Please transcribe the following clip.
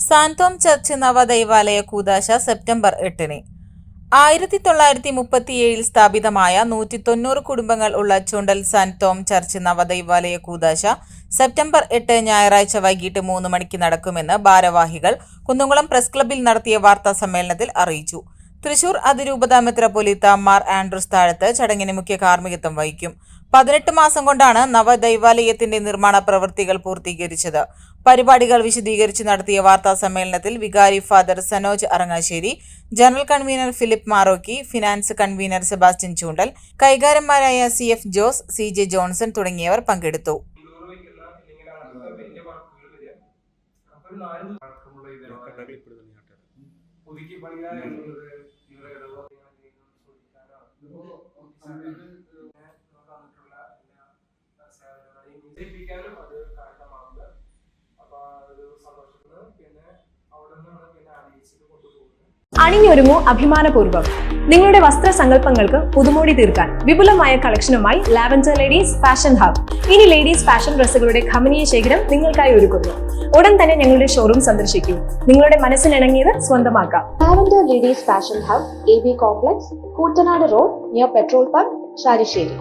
Santhome church നവദൈവാലയ കൂദാശ September 8-ന് 1937 സ്ഥാപിതമായ 190 കുടുംബങ്ങൾ ഉള്ള ചുണ്ടൽ സാന്തോം ചർച്ച് നവദൈവാലയ കൂദാശ സെപ്റ്റംബർ 8 ഞായറാഴ്ച വൈകിട്ട് 3 മണിക്ക് നടക്കുമെന്ന് ഭാരവാഹികൾ കുന്നംകുളം പ്രസ് ക്ലബ്ബിൽ നടത്തിയ വാർത്താ സമ്മേളനത്തിൽ അറിയിച്ചു. തൃശൂർ അതിരൂപത മെത്രാപ്പൊലീത്ത മാർ ആൻഡ്രൂസ് താഴത്ത് ചടങ്ങിന് മുഖ്യ കാർമ്മികത്വം വഹിക്കും. 18 മാസം കൊണ്ടാണ് നവദൈവാലയത്തിന്റെ നിർമ്മാണ പ്രവൃത്തികൾ പൂർത്തീകരിച്ചത്. പരിപാടികൾ വിശദീകരിച്ച് നടത്തിയ വാർത്താ സമ്മേളനത്തിൽ വികാരി father Sanoj Arangassery, general convener Philip Marokki, finance convener Sebastian Choondal, കൈകാരന്മാരായ CF ജോസ്, CJ ജോൺസൺ തുടങ്ങിയവർ പങ്കെടുത്തു. അണിഞ്ഞൊരുങ്ങൂ അഭിമാനപൂർവ്വം. നിങ്ങളുടെ വസ്ത്രസങ്കല്പങ്ങൾക്ക് പുതുമോടി തീർക്കാൻ വിപുലമായ കളക്ഷനുമായി ലാവൻഡർ ലേഡീസ് ഫാഷൻ ഹബ് ഇനി ലേഡീസ് ഫാഷൻ ഡ്രസ്സുകളുടെ ഖമനീയ ശേഖരം നിങ്ങൾക്കായി ഒരുക്കുന്നു. ഉടൻ തന്നെ ഞങ്ങളുടെ ഷോറൂം സന്ദർശിക്കൂ. നിങ്ങളുടെ മനസ്സിനിണങ്ങിയത് സ്വന്തമാക്കാം. Lavender ladies fashion hub, AB complex, Koottanad road, near petrol pump, Sharisseri.